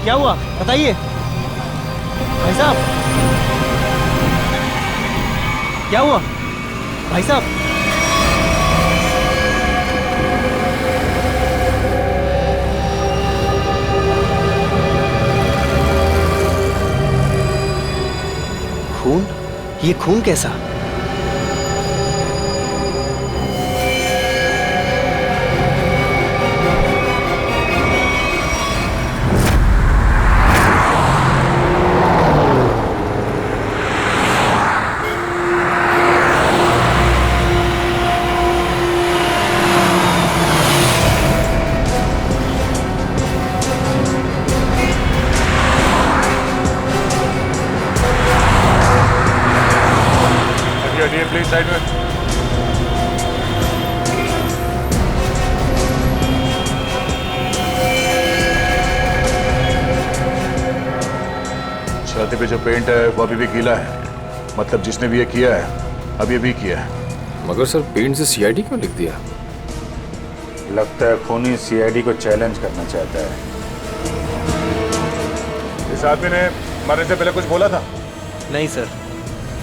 क्या हुआ बताइए भाई साहब, क्या हुआ भाई साहब? खून? ये खून कैसा? प्लीज साइड में। छाती पे जो पेंट है वो अभी भी गीला है, मतलब जिसने भी ये किया है अभी अभी किया है। मगर सर पेंट से सीआईडी क्यों लिख दिया? लगता है खूनी सीआईडी को चैलेंज करना चाहता है। इस आदमी ने मरने से पहले कुछ बोला था? नहीं सर,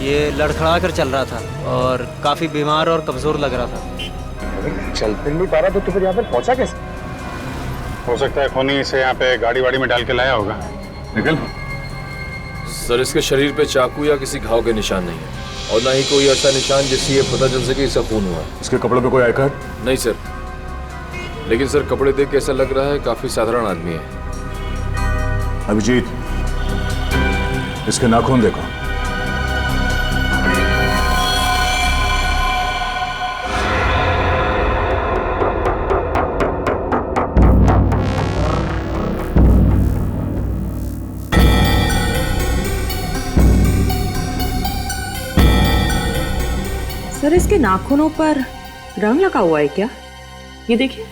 ये लड़खड़ा कर चल रहा था और काफी बीमार और कमजोर लग रहा था। चल फिर नहीं पा रहा तो फिर यहाँ पर पहुंचा कैसे? हो सकता है खूनी इसे यहाँ पे गाड़ी वाड़ी में डाल के लाया होगा। निकल। सर इसके शरीर पे चाकू या किसी घाव के निशान नहीं है और ना ही कोई ऐसा निशान जिससे ये पता चल सके इसका खून हुआ है। इसके कपड़ों पे कोई आई कार्ड? नहीं सर, लेकिन सर कपड़े देख के ऐसा लग रहा है काफी साधारण आदमी है। अभिजीत, इसके नाखून देखो। सर इसके नाखूनों पर रंग लगा हुआ है क्या? ये देखिए।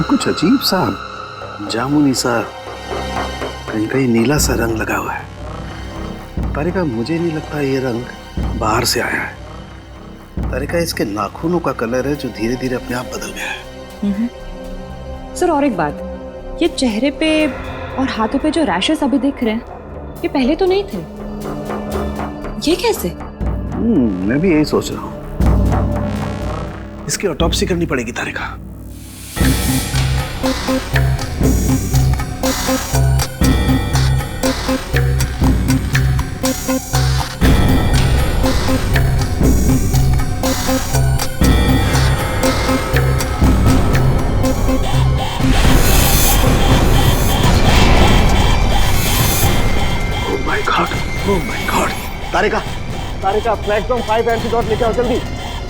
कुछ अजीब सा जामुनी सा, कहीं कहीं नीला सा रंग लगा हुआ है। तारिका मुझे नहीं लगता ये रंग बाहर से आया है। तारिका इसके नाखूनों का कलर है जो धीरे धीरे अपने आप बदल गया है। सर और एक बात, ये चेहरे पे और हाथों पे जो रैशेस अभी दिख रहे हैं ये पहले तो नहीं थे। ये कैसे? मैं भी यही सोच रहा हूँ। इसकी ऑटोप्सी करनी पड़ेगी Tarika. Oh my god. Tarika, Tarika flashbomb 5 antidote लेके आओ जल्दी।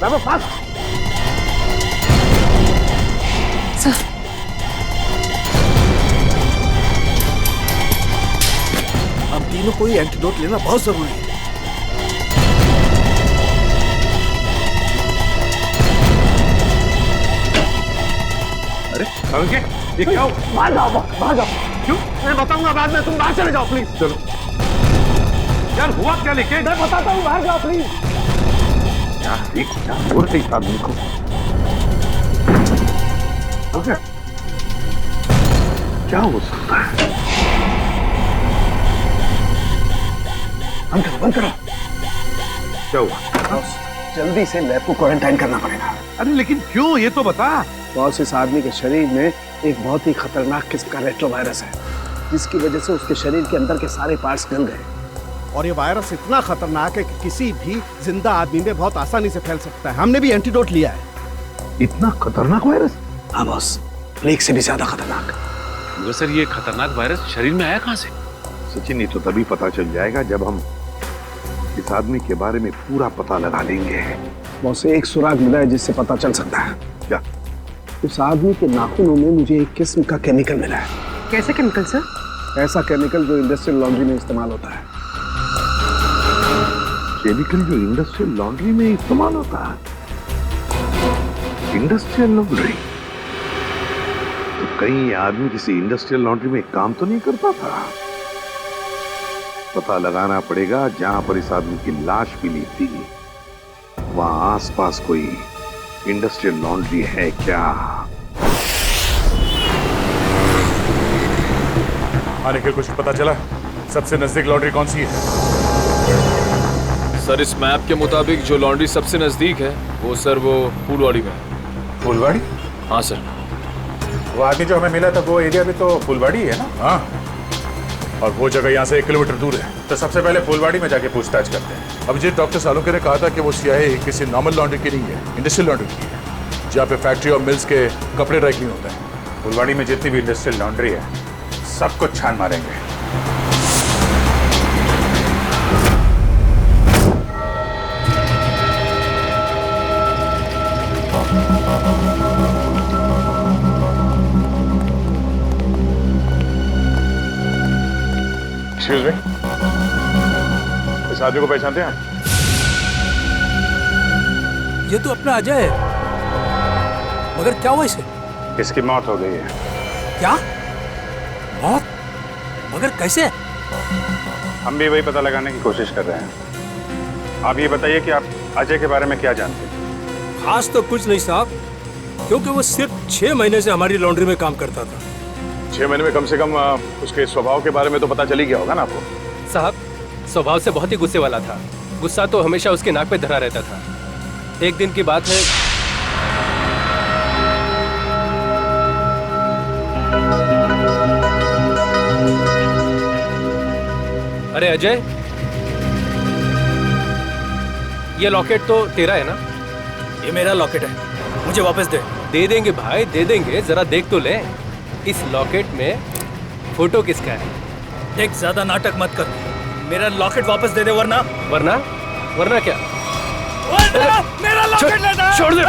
मैं फास्ट। सर हम तीनों को ही एंटीडोट लेना बहुत जरूरी है। अरे ये क्या? बाहर जाओ। क्यों? मैं बताऊंगा बाद में, तुम बाहर चले जाओ प्लीज। चलो यार, हुआ क्या? लेके मैं बताता हूँ, बाहर जाओ प्लीज। क्या हो रही है आदमी को? क्या हो सकता है? बंद करो। क्या हुआ? जल्दी से लैब को क्वारंटाइन करना पड़ेगा। अरे लेकिन क्यों, ये तो बता। बॉस, इस आदमी के शरीर में एक बहुत ही खतरनाक किस्म का रेट्रोवायरस है, जिसकी वजह से उसके शरीर के अंदर के सारे पार्ट्स गल गए। और ये वायरस इतना खतरनाक है कि किसी भी जिंदा आदमी में बहुत आसानी से फैल सकता है। हमने भी एंटीडोट लिया है। इतना खतरनाक वायरस? हाँ बॉस, प्लेग से भी ज्यादा खतरनाक। मगर सर ये खतरनाक वायरस शरीर में आया कहाँ से? सचिन, ये तो तभी पता चल जाएगा जब हम इस आदमी के बारे में पूरा पता लगा लेंगे। बॉस, एक सुराग मिला है जिससे पता चल सकता है। क्या? उस आदमी के नाखूनों में मुझे एक किस्म का केमिकल मिला है। कैसे केमिकल सर? ऐसा केमिकल जो इंडस्ट्रियल लॉन्ड्री में इस्तेमाल होता है। केमिकल जो इंडस्ट्रियल लॉन्ड्री में इस्तेमाल होता है? Industrial laundry? तो कहीं ये आदमी किसी इंडस्ट्रियल लॉन्ड्री में काम तो नहीं करता था? पता लगाना पड़ेगा जहां पर इस आदमी की लाश मिली थी, वहां आसपास कोई इंडस्ट्रियल लॉन्ड्री है क्या? आने के कुछ पता चला? सबसे नजदीक लॉन्ड्री कौन सी है? सर इस मैप के मुताबिक जो लॉन्ड्री सबसे नजदीक है वो फूलवाड़ी में है। फुलवाड़ी? हाँ सर। वो आदमी जो हमें मिला था वो एरिया भी तो फुलवाड़ी है ना? हाँ, और वो जगह यहाँ से 1 किलोमीटर दूर है। तो सबसे पहले फुलवाड़ी में जाके पूछताछ करते हैं। अभिजीत, डॉक्टर सालुंके ने कहा था कि वो सियाही किसी नॉर्मल लॉन्ड्री की नहीं है, इंडस्ट्रियल लॉन्ड्री की है, जहाँ पे फैक्ट्री और मिल्स के कपड़े ड्राई क्लीन होते हैं। फुलवाड़ी में जितनी भी इंडस्ट्रियल लॉन्ड्री है सब कुछ छान मारेंगे। एक्सक्यूज मी, इस आदमी को पहचानते हैं? ये तो अपना अजय है, मगर क्या हुआ इसे? इसकी मौत हो गई है। क्या मौत? मगर कैसे? हम भी वही पता लगाने की कोशिश कर रहे हैं। आप ये बताइए कि आप अजय के बारे में क्या जानते हैं? खास तो कुछ नहीं साहब, क्योंकि वो सिर्फ 6 महीने से हमारी लॉन्ड्री में काम करता था। 6 महीने में कम से कम उसके स्वभाव के बारे में तो पता चल ही गया होगा ना आपको? साहब स्वभाव से बहुत ही गुस्से वाला था। गुस्सा तो हमेशा उसके नाक पे धरा रहता था। एक दिन की बात है, अरे अजय, ये लॉकेट तो तेरा है ना? ये मेरा लॉकेट है, मुझे वापस दे। दे देंगे भाई, दे देंगे, जरा देख तो ले। इस लॉकेट में फोटो किसका है? देख, ज्यादा नाटक मत कर, मेरा लॉकेट वापस दे दे, वरना वरना क्या? मेरा लॉकेट लेना! छोड़ दे!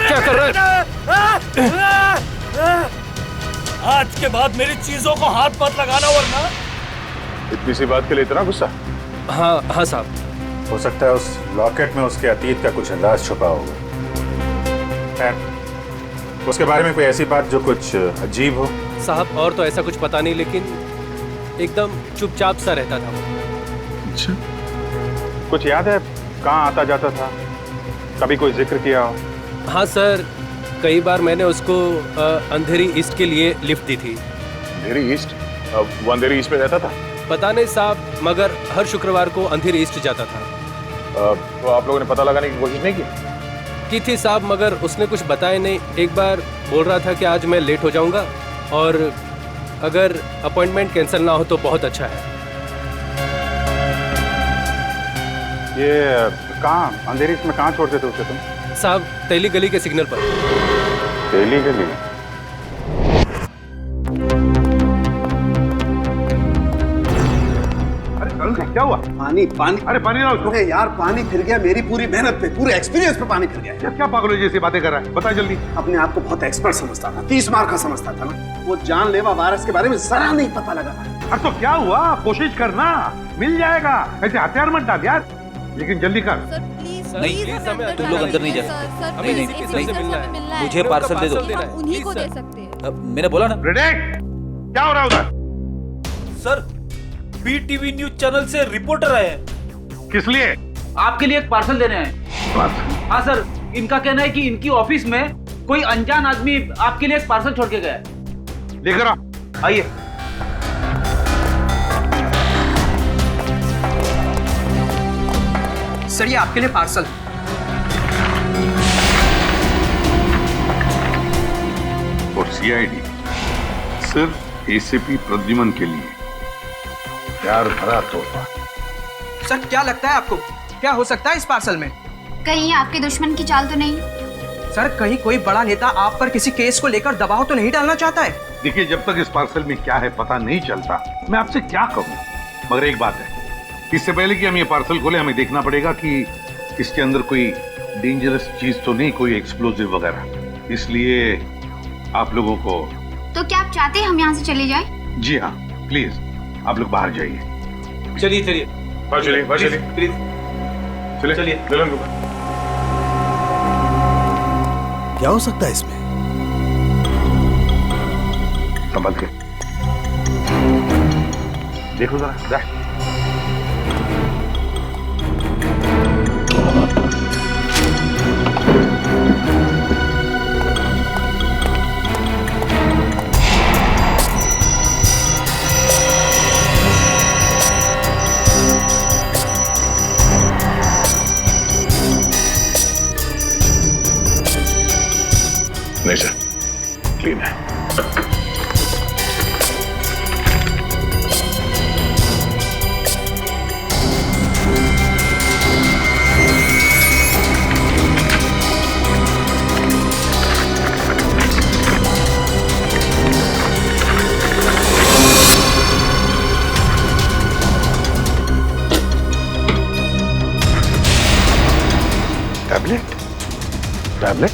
क्या कर रहा है? आज के बाद मेरी चीजों को हाथ मत लगाना, वरना। इतनी सी बात के लिए इतना गुस्सा? हाँ साहब। हो सकता है उस लॉकेट में उसके अतीत का कुछ राज छुपा होगा। खैर, उसके बारे में कोई ऐसी बात जो कुछ अजीब हो? साहब और तो ऐसा कुछ पता नहीं, लेकिन एकदम चुपचाप सा रहता था। अच्छा, कुछ याद है कहाँ आता जाता था? कभी कोई जिक्र किया हो? हाँ सर, कई बार मैंने उसको अंधेरी ईस्ट के लिए लिफ्ट दी थी। अंधेरी ईस्ट? वो अंधेरी ईस्ट में रहता था? पता नहीं साहब, मगर हर शुक्रवार को अंधेरी ईस्ट जाता था। तो आप लोगों ने पता लगाने की कोशिश नहीं की थी साहब, मगर उसने कुछ बताया नहीं। एक बार बोल रहा था कि आज मैं लेट हो जाऊंगा और अगर अपॉइंटमेंट कैंसिल ना हो तो बहुत अच्छा है। ये कहाँ, अंधेरी में कहाँ छोड़ते थे उसे तुम? साहब तेली गली के सिग्नल पर। तेली गली? क्या हुआ? पानी पानी। अरे पानी लाओ। अरे यार, पानी फिर गया मेरी पूरी मेहनत पे, पूरे एक्सपीरियंस पे पानी फिर गया। यार क्या पागलों जैसी बातें कर रहा है? बता जल्दी। अपने आप को बहुत एक्सपर्ट समझता था, 30 मार का समझता था ना। वो जानलेवा वायरस के बारे में जरा नहीं पता लगा। अरे तो क्या हुआ? कोशिश करना, मिल जाएगा। ऐसे हथियार मत डाल यार, लेकिन जल्दी कर। नहीं, तुम लोग अंदर नहीं जा सकते। हमें नहीं मिलना है। मुझे पार्सल दे दो। उन्हीं को दे सकते हैं। मैंने बोला ना। क्या हो रहा है उधर? सर, बीटीवी न्यूज चैनल से रिपोर्टर आए हैं। किस लिए? आपके लिए एक पार्सल देने आए। हाँ सर, इनका कहना है कि इनकी ऑफिस में कोई अनजान आदमी आपके लिए एक पार्सल छोड़ के गया है। लेकर आओ। आइए। सर, ये आपके लिए पार्सल। और सीआईडी सिर्फ एसीपी प्रद्युमन के लिए। प्यार भरा तोहफा। सर, क्या लगता है आपको, क्या हो सकता है इस पार्सल में? कहीं आपके दुश्मन की चाल तो नहीं? सर, कहीं कोई बड़ा नेता आप पर किसी केस को लेकर दबाव तो नहीं डालना चाहता है? देखिए, जब तक इस पार्सल में क्या है पता नहीं चलता, मैं आपसे क्या कहूँ। मगर एक बात है, इससे पहले कि हम ये पार्सल खोले, हमें देखना पड़ेगा कि इसके अंदर कोई डेंजरस चीज तो नहीं, कोई एक्सप्लोजिव वगैरह। इसलिए आप लोगों को। तो क्या आप चाहते हैं हम यहाँ से चले जाएं? जी हाँ, प्लीज आप लोग बाहर जाइए। चलिए चलिए प्लीज चलिए। क्या हो सकता है इसमें? संभल के देखो जरा। टैबलेट?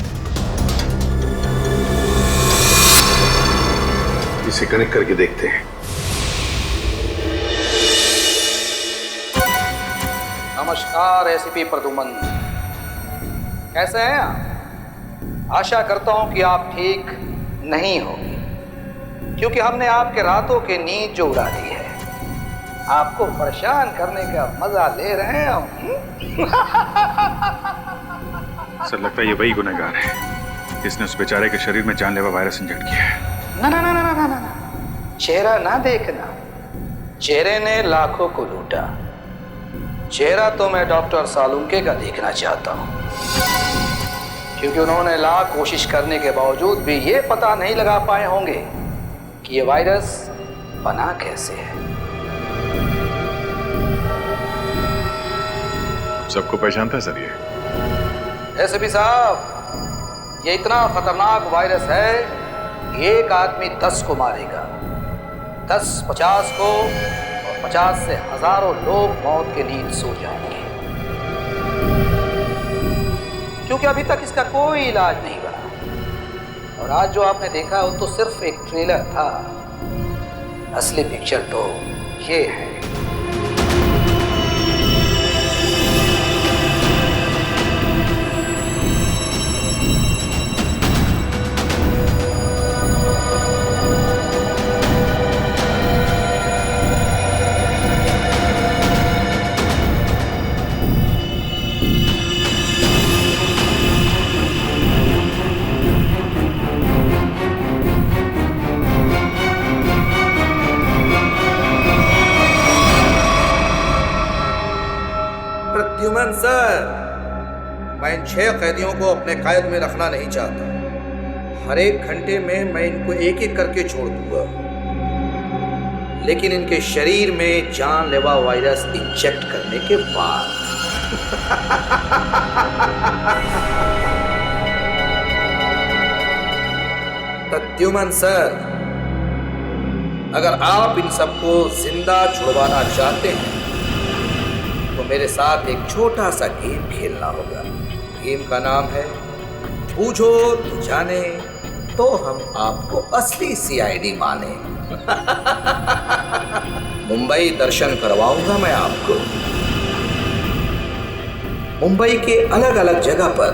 इसे कनेक्ट करके देखते हैं। नमस्कार एसीपी प्रद्युमन, कैसे हैं आप? आशा करता हूं कि आप ठीक नहीं होंगे, क्योंकि हमने आपके रातों की नींद जो उड़ा दी है, आपको परेशान करने का मजा ले रहे हैं हम। सर लगता है ये वही गुनहगार है, इसने उस बेचारे के शरीर में जानलेवा वायरस इंजेक्ट किया है। ना ना ना ना ना ना ना, चेहरा ना देखना, चेहरे ने लाखों को लूटा। चेहरा तो मैं डॉक्टर सालुंके का देखना चाहता हूं, क्योंकि उन्होंने लाख कोशिश करने के बावजूद भी ये पता नहीं लगा पाए होंगे कि ये वायरस बना कैसे है। सबको पहचानता है सर ये? एसपी साहब, ये इतना खतरनाक वायरस है, एक आदमी 10 को मारेगा, 10 50 को, और 50 से हजारों लोग मौत की नींद सो जाएंगे, क्योंकि अभी तक इसका कोई इलाज नहीं बना। और आज जो आपने देखा वो तो सिर्फ एक ट्रेलर था, असली पिक्चर तो ये है। प्रद्युमन सर, मैं इन 6 कैदियों को अपने कैद में रखना नहीं चाहता। हर एक घंटे में मैं इनको एक एक करके छोड़ दूंगा, लेकिन इनके शरीर में जानलेवा वायरस इंजेक्ट करने के बाद। प्रद्युमन सर, अगर आप इन सबको जिंदा छुड़वाना चाहते हैं तो मेरे साथ एक छोटा सा गेम खेलना होगा। गेम का नाम है बूझो तो जाने, तो हम आपको असली सीआईडी माने। मुंबई दर्शन करवाऊंगा मैं आपको। मुंबई के अलग अलग जगह पर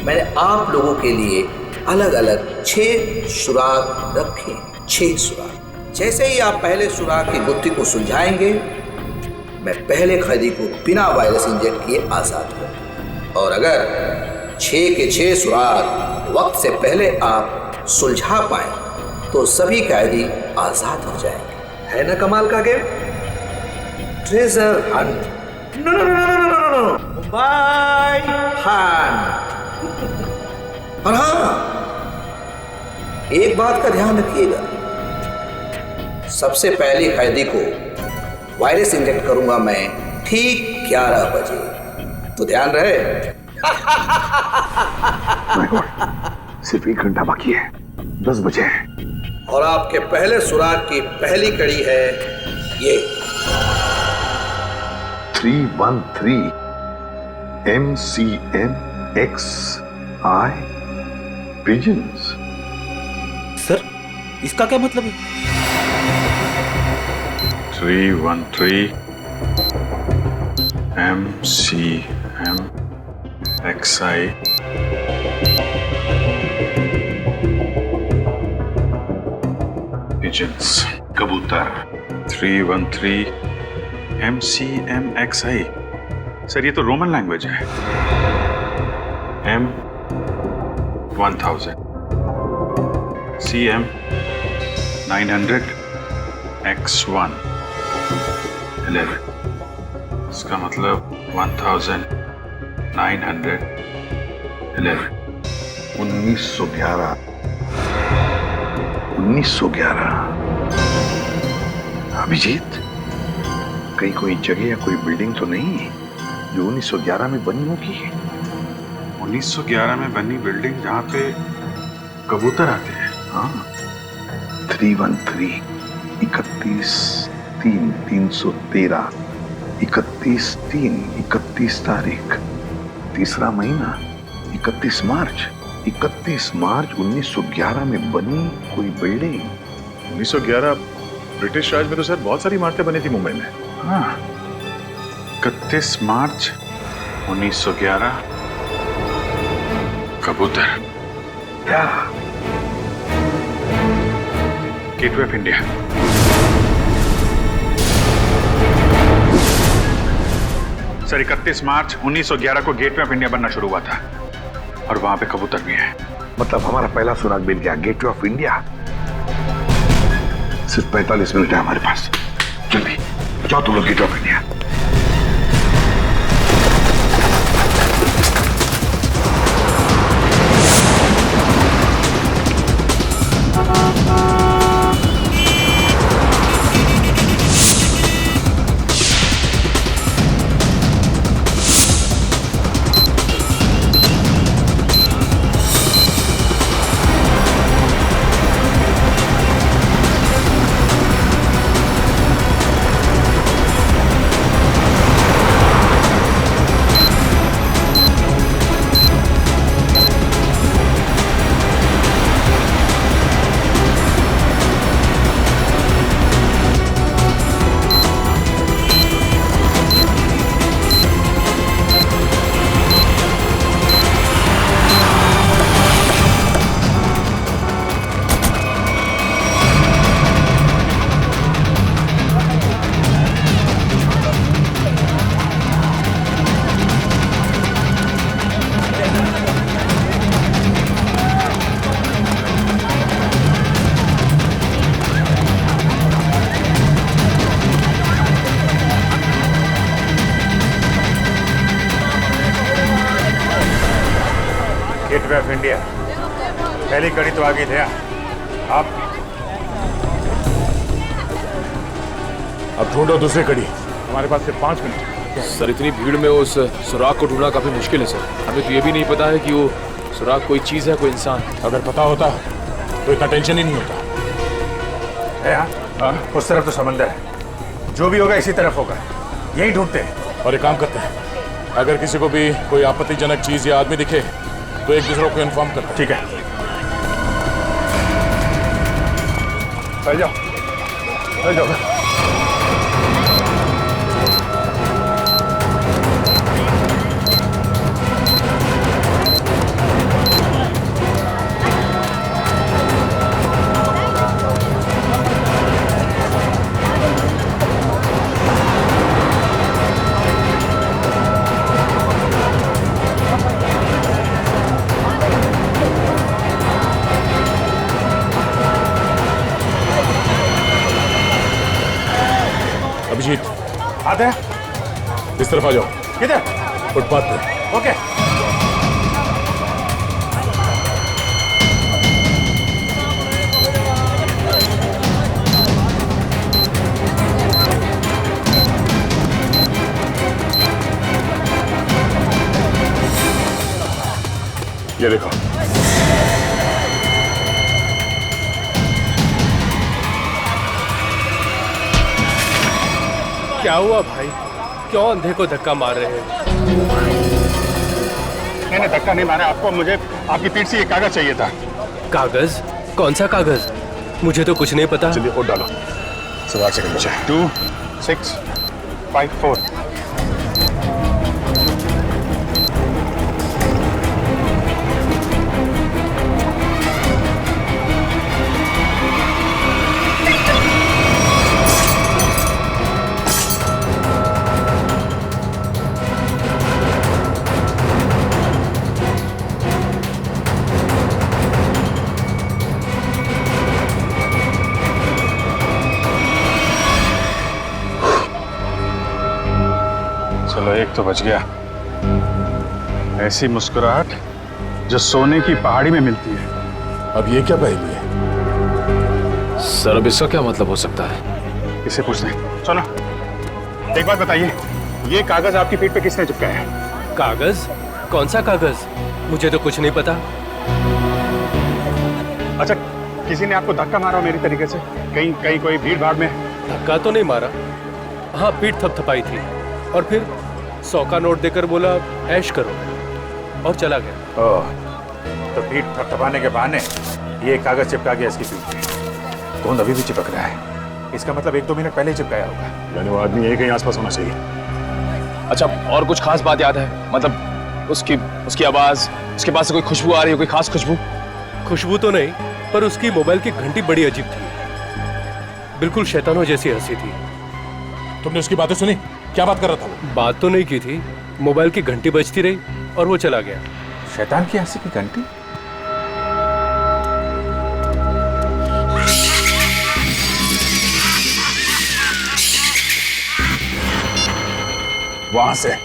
मैंने आप लोगों के लिए अलग अलग 6 सुराग रखे। 6 सुराग। जैसे ही आप पहले सुराग की गुत्थी को सुलझाएंगे, मैं पहले कैदी को बिना वायरस इंजेक्ट किए आजाद करूंगा, और अगर 6 के 6 सुराग वक्त से पहले आप सुलझा पाए तो सभी कैदी आजाद हो जाएंगे। है ना कमाल का game? Treasure hunt. No no no no no no no, Mumbai hunt. और हाँ, एक बात का ध्यान रखिएगा, सबसे पहले कैदी को वायरस इंजेक्ट करूंगा मैं ठीक 11 बजे, तो ध्यान रहे। सिर्फ 1 घंटा बाकी है, 10 बजे है। और आपके पहले सुराग की पहली कड़ी है ये 313 MCMXI पिजन्स। सर, इसका क्या मतलब है? 313 MCMXI pigeons, कबूतर। 313 MCMXI। सर ये तो रोमन लैंग्वेज है। M 1000, CM 900, X1 11। इसका मतलब 1911। 1911। 1911। अभिजीत, कहीं कोई जगह या कोई बिल्डिंग तो नहीं जो 1911 में बनी होगी? 1911 में बनी बिल्डिंग जहाँ पे कबूतर आते हैं। हाँ, 313 31/3/313 31/3 31 तारीख, तीसरा महीना 31 मार्च 1911 में बनी कोई बिल्डिंग। 1911 ब्रिटिश राज में तो सर बहुत सारी इमारतें बनी थी मुंबई में। हाँ, 31 मार्च 1911 कबूतर, क्या गेटवे ऑफ इंडिया। सर 31 मार्च 1911 को गेटवे ऑफ इंडिया बनना शुरू हुआ था और वहां पे कबूतर भी है। मतलब हमारा पहला सुराग मिल गया, गेटवे ऑफ इंडिया। सिर्फ 45 मिनट है हमारे पास। जल्दी जाओ तुम लोग gateway of India. Gateway of India, पहली कड़ी तो आ गई थे आप। अब ढूंढो दूसरी कड़ी, हमारे पास सिर्फ 5 मिनट। सर इतनी भीड़ में उस सुराग को ढूंढना काफी मुश्किल है सर। हमें तो ये भी नहीं पता है कि वो सुराग कोई चीज है, कोई इंसान। अगर पता होता तो इतना टेंशन ही नहीं होता। हाँ, उस तरफ तो समंदर है, जो भी होगा इसी तरफ होगा, यही ढूंढते हैं। और एक काम करते हैं, अगर किसी को भी कोई आपत्तिजनक चीज या आदमी दिखे तो एक दूसरे को इन्फॉर्म करते। ठीक है, चल जाओ, चल जाओ। अभिजीत आते हैं, इस तरफ आ जाओ। किधर? फुटपाथ पे। ओके। ये देखो, क्या हुआ भाई? क्यों अंधे को धक्का मार रहे हैं? मैंने धक्का नहीं मारा आपको, मुझे आपकी पीठ से ये कागज चाहिए था। कागज? कौन सा कागज? मुझे तो कुछ नहीं पता। चलिए वोट डालो। सवाल से नीचे 2 6 5 4। चलो एक तो बच गया। ऐसी मुस्कुराहट जो सोने की पहाड़ी में मिलती है। अब ये क्या पहेली है? सर अब इसका क्या मतलब हो सकता है? इसे पूछते हैं। सुनो, एक बात बताइए, ये कागज आपकी पीठ पे किसने चिपकाया है? कागज? कौन सा कागज? मुझे तो कुछ नहीं पता। अच्छा, किसी ने आपको धक्का मारा मेरी तरीके से? कहीं कोई भीड़ भाड़ में? धक्का तो नहीं मारा। हाँ, पीठ थपथपाई थी और फिर 100 का नोट देकर बोला ऐश करो। और चला गया। ओह, तो पीठ थपथपाने के बहाने ये कागज चिपका गया इसकी पीठ पे। गोंद अभी भी चिपक रहा है, इसका मतलब 1-2 मिनट पहले ही चिपकाया होगा। यानी वो आदमी यही कहीं आसपास होना चाहिए। अच्छा, और कुछ खास बात याद है? मतलब उसकी आवाज, उसके पास से कोई खुशबू आ रही है, कोई खास खुशबू? खुशबू तो नहीं, पर उसकी मोबाइल की घंटी बड़ी अजीब थी, बिल्कुल शैतानों जैसी हंसी थी। तुमने उसकी बातें सुनी? क्या बात कर रहा था वो? बात तो नहीं की थी, मोबाइल की घंटी बजती रही और वो चला गया। शैतान की हंसी की घंटी? वहां से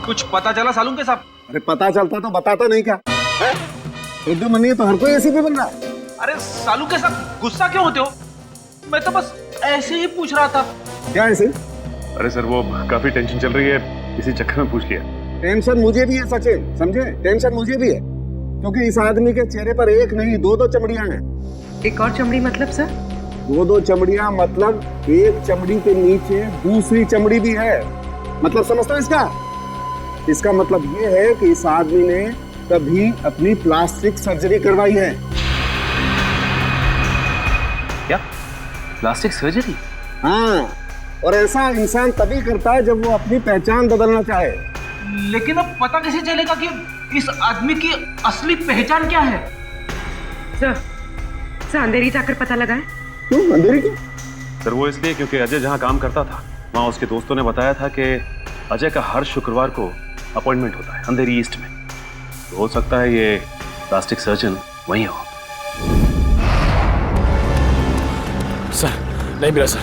कुछ पता चला सालून के साहब? अरे पता चलता तो बताता नहीं क्या? रुद्र मनी तो हर कोई ऐसे भी बन रहा है। अरे सालू के साथ गुस्सा क्यों होते हो? मैं तो बस ऐसे ही पूछ रहा था। क्या ऐसे? अरे सर, वो काफी टेंशन चल रही है, इसी चक्कर में पूछ लिया। टेंशन मुझे भी है सचिन, समझे? टेंशन मुझे भी है, क्योंकि इस आदमी के चेहरे पर एक नहीं 2-2 चमड़ियां हैं। एक और चमड़ी मतलब सर? 2-2 चमड़ियां मतलब एक चमड़ी के नीचे दूसरी चमड़ी भी है। मतलब समझता है इसका? इसका मतलब ये है कि इस आदमी ने कभी अपनी प्लास्टिक सर्जरी करवाई है। क्या? Plastic surgery? हाँ, और ऐसा इंसान तभी करता है जब वो अपनी पहचान बदलना चाहे। लेकिन अब पता कैसे चलेगा कि इस आदमी की असली पहचान क्या है? सर अंधेरी जाकर पता लगाए। क्यों अंधेरी क्यों? सर वो इसलिए क्योंकि अजय जहाँ काम करता था वहाँ उसके दोस्तों ने बताया था कि अजय का हर शुक्रवार को अपॉइंटमेंट होता है अंधेरी ईस्ट में। तो हो सकता है ये प्लास्टिक सर्जन वहीं हो। सर नहीं मिला सर।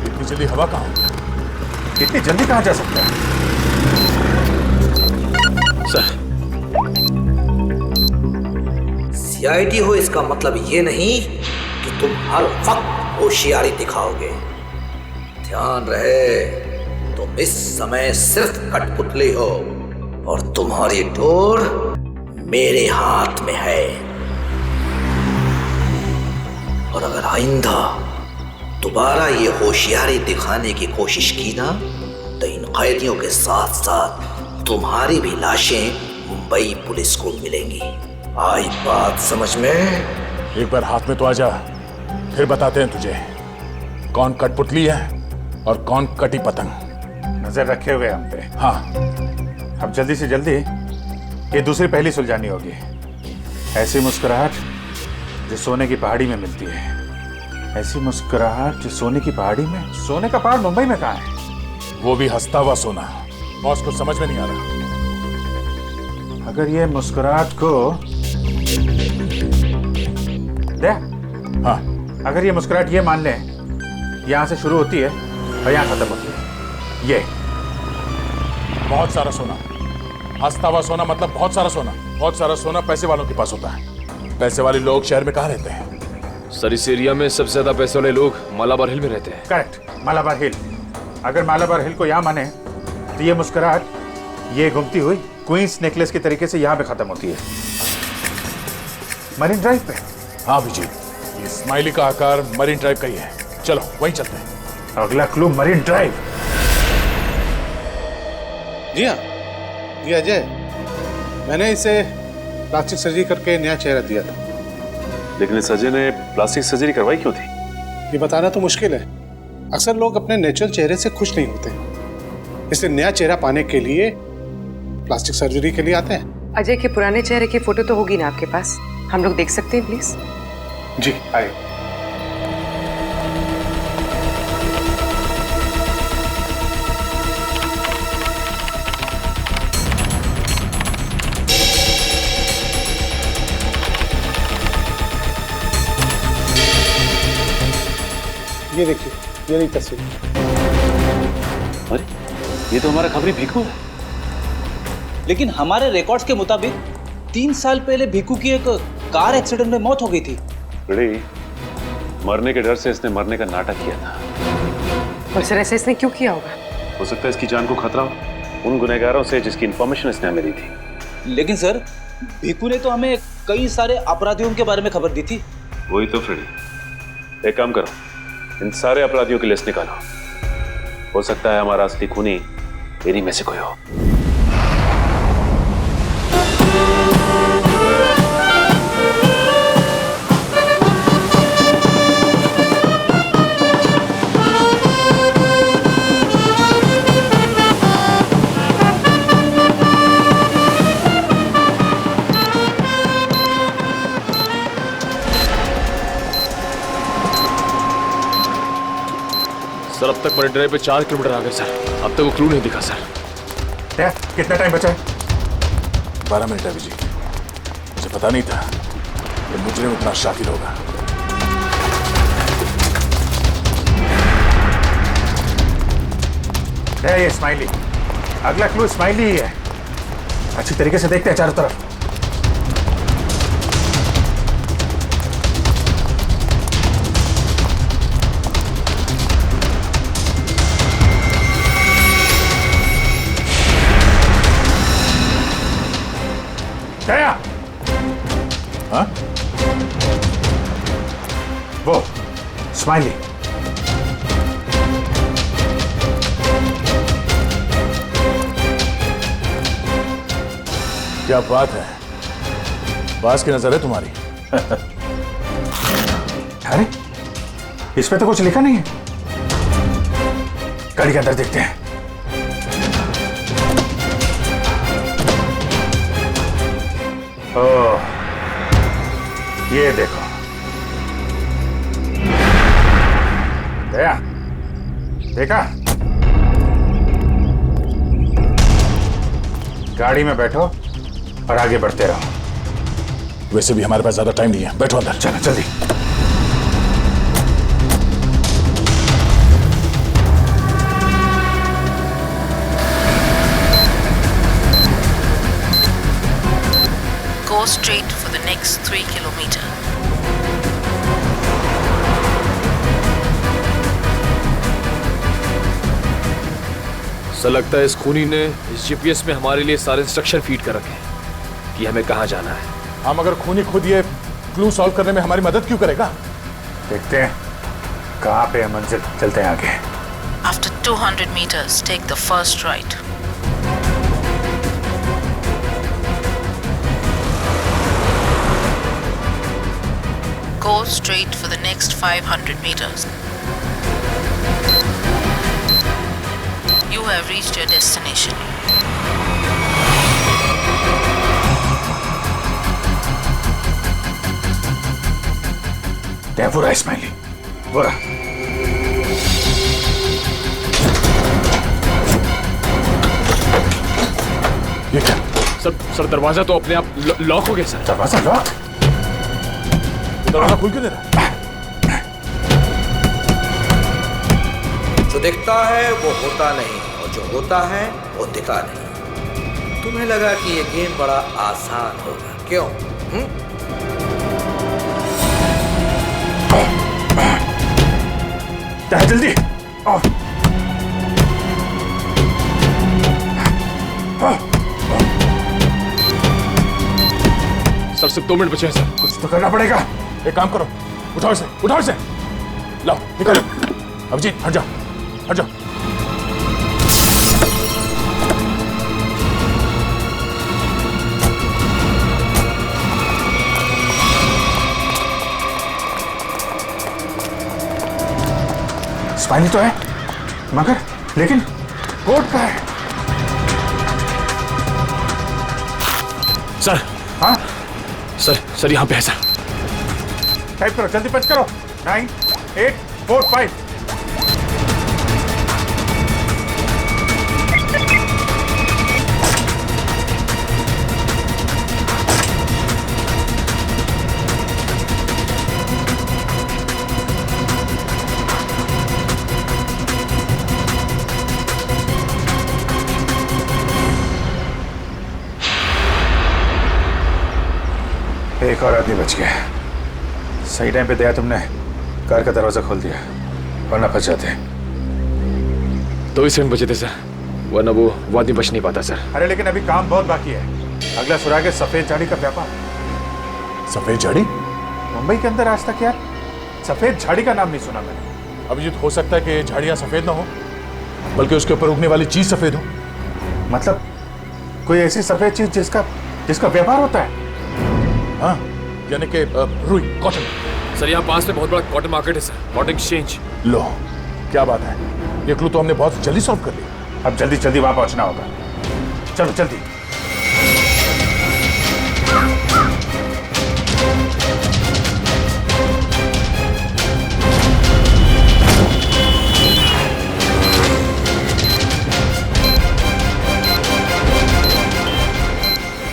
इतनी जल्दी हवा कहाँ हो गया? इतनी जल्दी कहाँ जा सकता है? सर सीआईडी हो इसका मतलब ये नहीं कि तुम हर वक्त होशियारी दिखाओगे। ध्यान रहे, तुम इस समय सिर्फ कठपुतली हो और तुम्हारी डोर मेरे हाथ में है। और अगर आइंदा दोबारा ये होशियारी दिखाने की कोशिश की ना, तो इन कैदियों के साथ साथ तुम्हारी भी लाशें मुंबई पुलिस को मिलेंगी। आई बात समझ में? एक बार हाथ में तो आ जा, फिर बताते हैं तुझे कौन कठपुतली है और कौन कटी पतंग। नजर रखे हुए हम पे। हाँ, अब जल्दी से जल्दी ये दूसरी पहली सुलझानी होगी। ऐसी मुस्कुराहट जो सोने की पहाड़ी में मिलती है, ऐसी मुस्कुराहट जो सोने की पहाड़ी में। सोने का पहाड़ मुंबई में कहाँ है? वो भी हंसता हुआ सोना। बॉस को समझ में नहीं आ रहा। अगर ये मुस्कुराहट को दे, हाँ, अगर ये मुस्कुराहट ये मान ले यहां से शुरू होती है और यहां खत्म होती है, ये बहुत सारा सोना। हंसता हुआ सोना मतलब बहुत सारा सोना। बहुत सारा सोना पैसे वालों के पास होता है। पैसे वाले लोग शहर में कहाँ रहते हैं? सर इस एरिया में सबसे ज्यादा पैसे वाले लोग मालाबार हिल में रहते हैं। करेक्ट, मालाबार हिल। अगर मालाबार हिल को यहाँ माने तो ये मुस्कुराहट ये घूमती हुई क्वींस नेकलेस के तरीके से यहाँ पे खत्म होती है, मरीन ड्राइव पे। हाँ अभिजीत, ये स्माइली का आकार मरीन ड्राइव का ही है। चलो वहीं चलते हैं। अगला क्लू मरीन ड्राइव। जी हाँ, ये अजय, मैंने इसे प्लास्टिक सर्जरी करके नया चेहरा दिया था। लेकिन इस अजय ने प्लास्टिक सर्जरी करवाई क्यों थी? ये बताना तो मुश्किल है। अक्सर लोग अपने नेचुरल चेहरे से खुश नहीं होते, इसलिए नया चेहरा पाने के लिए प्लास्टिक सर्जरी के लिए आते हैं। अजय के पुराने चेहरे की फोटो तो होगी ना आपके पास? हम लोग देख सकते हैं प्लीज? जी आइए। ये देखिए, ये रही तस्वीर। अरे ये तो हमारा खबरी भिक्खू है। लेकिन हमारे रिकॉर्ड्स के मुताबिक 3 साल पहले भिक्खू की एक कार एक्सीडेंट में मौत हो गई थी। बड़ी मरने के डर से इसने मरने का नाटक किया था। और सर ऐसा इसने क्यों किया होगा? हो सकता है इसकी जान को खतरा हो उन गुनहगारों से जिसकी इंफॉर्मेशन इसने हमें दी थी। लेकिन सर भिक्खू ने तो हमें कई सारे अपराधियों के बारे में खबर दी थी। वही तो फ्रेडी, एक काम करो, इन सारे अपराधियों की लिस्ट निकालो। हो सकता है हमारा असली खूनी इन्हीं में से कोई हो। सर अब तक मरीन ड्राइव पे 4 किलोमीटर आ गए सर। अब तक वो क्लू नहीं दिखा सर। कितना टाइम बचा है? 12 मिनट है अभिजीत। मुझे पता नहीं था कि मुजरिम इतना शातिर होगा। है ये स्माइली। अगला क्लू स्माइली ही है। अच्छी तरीके से देखते हैं चारों तरफ। दया, हाँ? वो स्माइली। क्या बात है, बास की नजर है तुम्हारी। अरे इस पे तो कुछ लिखा नहीं है। गाड़ी के अंदर देखते हैं। ओह, ये देखो दया, देखा? गाड़ी में बैठो और आगे बढ़ते रहो। वैसे भी हमारे पास ज्यादा टाइम नहीं है, बैठो अंदर। चलो जल्दी। Go straight for the next 3 kilometers. Sir लगता है इस खूनी ने इस जीपीएस में हमारे लिए सारे इंस्ट्रक्शन फीड कर रखे हैं कि हमें कहाँ जाना है। हम अगर खूनी खुद ये क्लू सॉल्व करने में हमारी मदद क्यों करेगा? देखते हैं कहाँ पे है मंजिल। चलते हैं आगे। After 200 meters, take the first right. Go straight for the next 500 meters. You have reached your destination. वो रहा इस्माइली, वो रहा। ये क्या? सर दरवाजा तो अपने आप लॉक हो गया सर। दरवाजा लॉक? दरवाजा खुल क्यों दे रहा? जो दिखता है वो होता नहीं और जो होता है वो दिखा नहीं। तुम्हें लगा कि ये गेम बड़ा आसान होगा, क्यों? जल्दी सर सिर्फ 2 मिनट बचे हैं सर। कुछ तो करना पड़ेगा। एक काम करो, उठाओ इसे, उठाओ इसे, लाओ निकालो। अभिजीत हट जाओ, हट जाओ। स्पाइनी तो है मगर लेकिन कोट का है। सर। हाँ सर यहाँ पे है सर। टाइप करो, जल्दी पंच करो। 9 8 4 5। एक और आदमी बच गया। सही टाइम पे दया तुमने कार का दरवाजा खोल दिया, वरना फंस जाते। 2 सेकंड बचे थे सर, वरना वो आदमी बच नहीं पाता सर। अरे लेकिन अभी काम बहुत बाकी है। अगला सुराग है सफेद झाड़ी का व्यापार। सफेद झाड़ी? मुंबई के अंदर आज तक यार सफेद झाड़ी का नाम नहीं सुना मैंने। अभिजीत हो सकता है कि झाड़ियां सफेद ना हो, बल्कि उसके ऊपर उगने वाली चीज सफेद हो। मतलब कोई ऐसी सफेद चीज जिसका व्यापार होता है। हाँ, यानी कि रुई, कॉटन। सर यहाँ पास में बहुत बड़ा कॉटन मार्केट है सर, कॉटन एक्सचेंज। लो क्या बात है, ये क्लू तो हमने बहुत जल्दी सॉल्व कर लिया। अब जल्दी जल्दी वहां पहुंचना होगा। चलो जल्दी।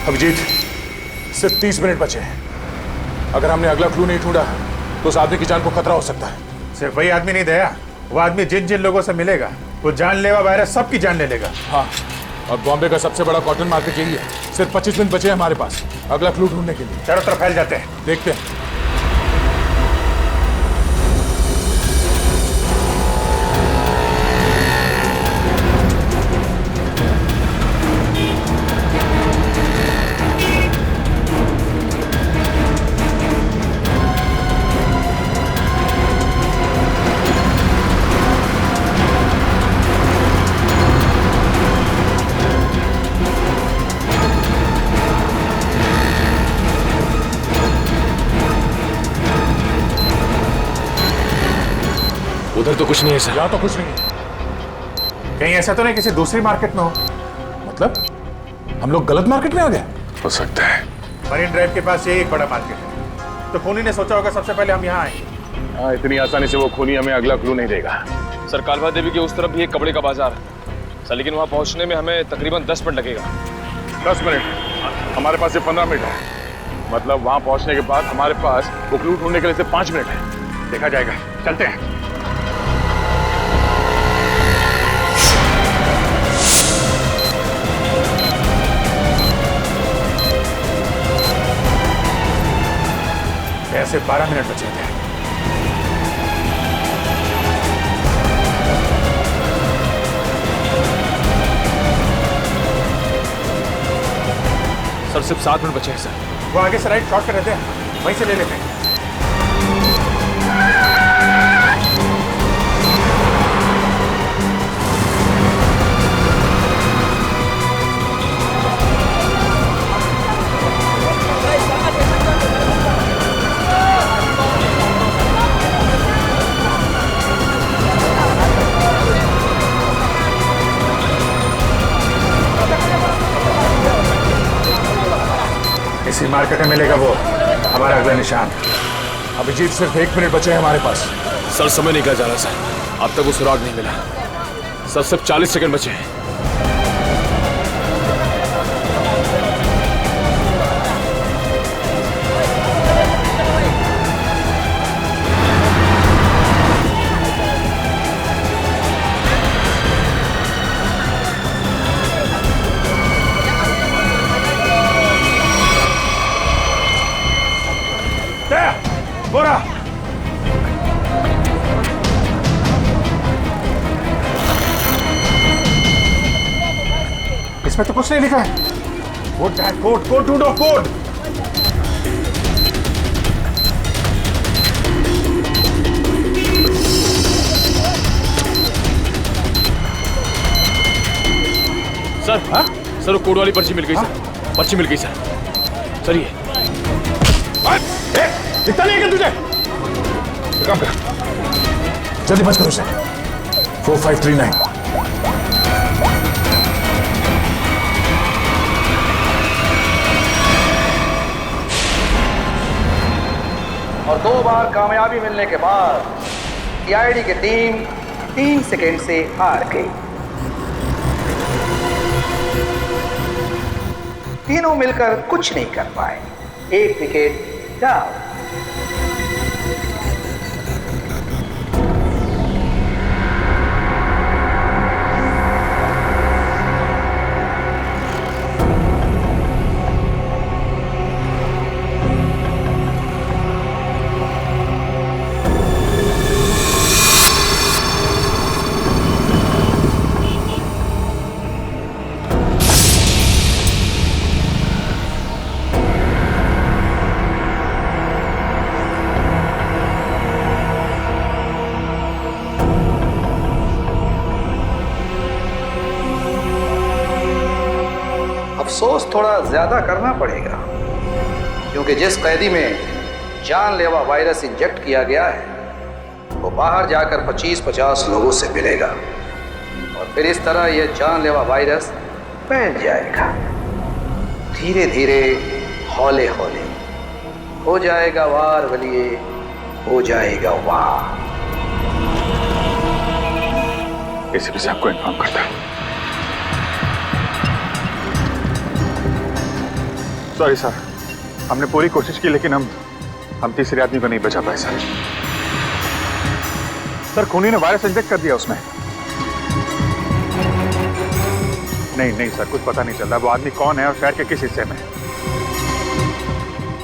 अभिजीत सिर्फ 30 मिनट बचे हैं। अगर हमने अगला क्लू नहीं ढूंढा तो उस आदमी की जान को खतरा हो सकता है। सिर्फ वही आदमी नहीं दया, वो आदमी जिन जिन लोगों से मिलेगा वो जानलेवा वायरस सबकी जान ले लेगा। हाँ, और बॉम्बे का सबसे बड़ा कॉटन मार्केट यही है। सिर्फ 25 मिनट बचे हैं हमारे पास अगला क्लू ढूंढने के लिए। चारों तरफ फैल जाते हैं, देखते हैं। उधर तो कुछ नहीं है सर। यहाँ तो कुछ नहीं है। कहीं ऐसा तो नहीं किसी दूसरी मार्केट में हो? मतलब हम लोग गलत मार्केट में आ गए? हो सकता है। मरीन ड्राइव के पास यही एक बड़ा मार्केट है, तो खूनी ने सोचा होगा सबसे पहले हम यहाँ आए। हाँ, इतनी आसानी से वो खूनी हमें अगला क्लू नहीं देगा। सर कालवा देवी के उस तरफ भी एक कपड़े का बाजार है सर, लेकिन वहाँ पहुँचने में हमें तकरीबन 10 मिनट लगेगा। 10 मिनट? हमारे पास सिर्फ 15 मिनट है। मतलब वहाँ पहुँचने के बाद हमारे पास वो क्लू ढूंढने के लिए सिर्फ 5 मिनट है। देखा जाएगा, चलते हैं। ऐसे 12 मिनट बचे थे। सर सिर्फ 7 मिनट बचे हैं सर। वो आगे से राइट शॉर्ट कर रहते हैं, वहीं से ले लेते हैं। इसी मार्केट में मिलेगा वो हमारा अगला निशान। अभिजीत सिर्फ 1 मिनट बचे हैं हमारे पास। सर समय निकल जा रहा सर, अब तक वो सुराग नहीं मिला सर, सिर्फ 40 सेकंड बचे हैं। गोरा, इसमें तो कुछ नहीं लिखा है। कोड क्या है? कोड कोड ढूंढो, कोड। सर सर वो कोड वाली पर्ची मिल गई सर, पर्ची मिल गई सर। सर ये दिखता नहीं है क्या तुझे? काम कर, जल्दी बच करो उसे। 4539। और 2 बार कामयाबी मिलने के बाद सीआईडी की टीम 3 सेकेंड से हार गई। तीनों मिलकर कुछ नहीं कर पाए, 1 विकेट डाउन। अफसोस थोड़ा ज्यादा करना पड़ेगा, क्योंकि जिस कैदी में जानलेवा वायरस इंजेक्ट किया गया है वो बाहर जाकर 25-50 लोगों से मिलेगा और फिर इस तरह यह जानलेवा वायरस फैल जाएगा। धीरे धीरे, हौले हौले हो जाएगा वार वलिए, हो जाएगा वार। एसीपी साहब को इन्फॉर्म करता है। सॉरी सर, हमने पूरी कोशिश की लेकिन हम तीसरे आदमी को नहीं बचा पाए सर। सर खूनी ने वायरस इंजेक्ट कर दिया उसमें। नहीं सर, कुछ पता नहीं चल रहा वो आदमी कौन है और शहर के किस हिस्से में।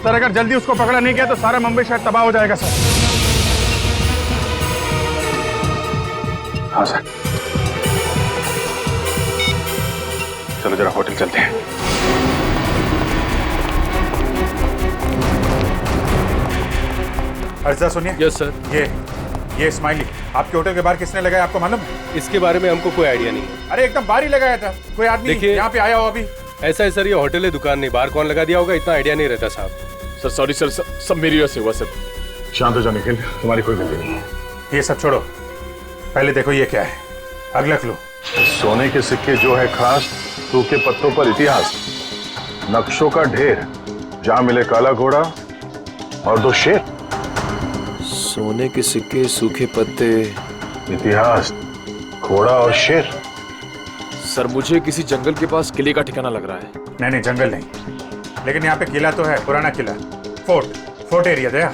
सर अगर जल्दी उसको पकड़ा नहीं गया तो सारा मुंबई शहर तबाह हो जाएगा सर। हाँ सर, चलो जरा होटल चलते हैं। अर्जा सुनिए। Yes sir. ये स्माइली आपके होटल के बाहर किसने लगाया, आपको मालूम है? इसके बारे में हमको कोई आइडिया नहीं। अरे एकदम बाहर ही लगाया था, कोई आदमी यहाँ पे आया हो अभी? ऐसा है सर, ये होटल है, दुकान नहीं, बाहर कौन लगा दिया होगा इतना आइडिया नहीं रहता साहब। सर सॉरी सर, सब मेरी वजह से हुआ सर। शांत हो जाओ निखिल, तुम्हारी कोई गलती नहीं। ये सब छोड़ो, पहले देखो ये क्या है। अगला क्लू। सोने के सिक्के जो है खास, सूखे पत्तों पर इतिहास, नक्शों का ढेर, जहां मिले काला घोड़ा और 2 शेर। सोने के सिक्के, सूखे पत्ते, इतिहास, घोड़ा और शेर। सर मुझे किसी जंगल के पास किले का ठिकाना लग रहा है। नहीं जंगल नहीं, लेकिन यहाँ पे किला तो है, पुराना किला, फोर्ट एरिया दया,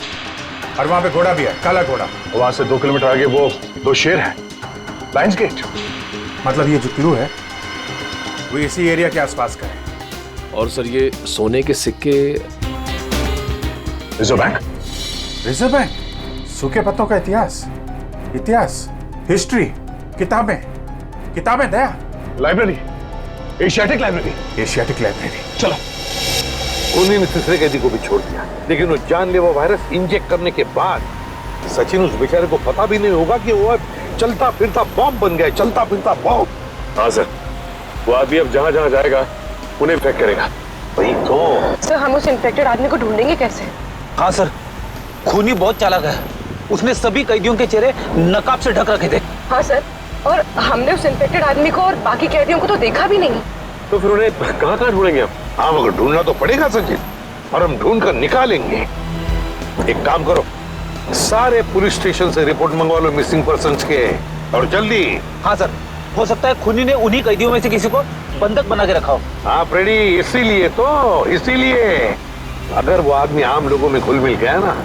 और वहाँ पे घोड़ा भी है, काला घोड़ा। वहां से 2 किलोमीटर आगे वो 2 शेर है, लायंस गेट। मतलब ये जो क्लू है वो इसी एरिया के आसपास का है। और सर ये सोने के सिक्के, रिजर्व बैंक, सूखे पत्तों का इतिहास, हिस्ट्री, किताबें दया, लाइब्रेरी, एशियाटिक लाइब्रेरी। चलो। खूनी ने तीसरे कैदी को भी छोड़ दिया, लेकिन वो जानलेवा वायरस इंजेक्ट करने के बाद सचिन उस बेचारे को पता भी नहीं होगा कि वो चलता फिरता बॉम्ब बन गया, चलता फिरता बॉम्ब। हाँ सर, वो आदमी अब जहाँ जहाँ जाएगा उन्हें इन्फेक्ट करेगा। वही तो सर, हम उस इन्फेक्टेड आदमी को ढूंढेंगे कैसे? हाँ सर, खूनी बहुत चालाक है, उसने सभी कैदियों के चेहरे नकाब से ढक रखे थे। हाँ सर, और हमने उस इन्फेक्टेड आदमी को और बाकी कैदियों को तो देखा भी नहीं। तो फिर उन्हें कहाँ ढूंढेंगे हम? हाँ मगर ढूंढना तो पड़ेगा सचिन, और हम ढूंढ कर निकालेंगे। एक काम करो, सारे पुलिस स्टेशन से रिपोर्ट मंगवा लो मिसिंग पर्सन्स के, और जल्दी। हाँ सर, हो सकता है खूनी ने उन्हीं कैदियों में से किसी को बंधक बना के रखा हो। हाँ फ्रेडी, इसीलिए अगर वो आदमी आम लोगों में घुल मिल गया ना,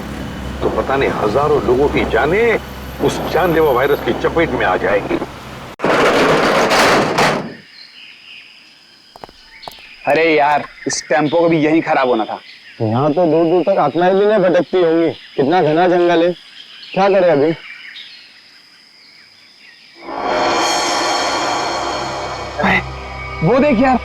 तो पता नहीं हजारों लोगों की जानें उस जानलेवा वायरस की चपेट में आ जाएगी। अरे यार, इस टेम्पो को भी यही खराब होना था। यहाँ तो दूर दूर तक आत्माएं भी नहीं भटकती होंगी, कितना घना जंगल है। क्या करें अभी? वो देख यार।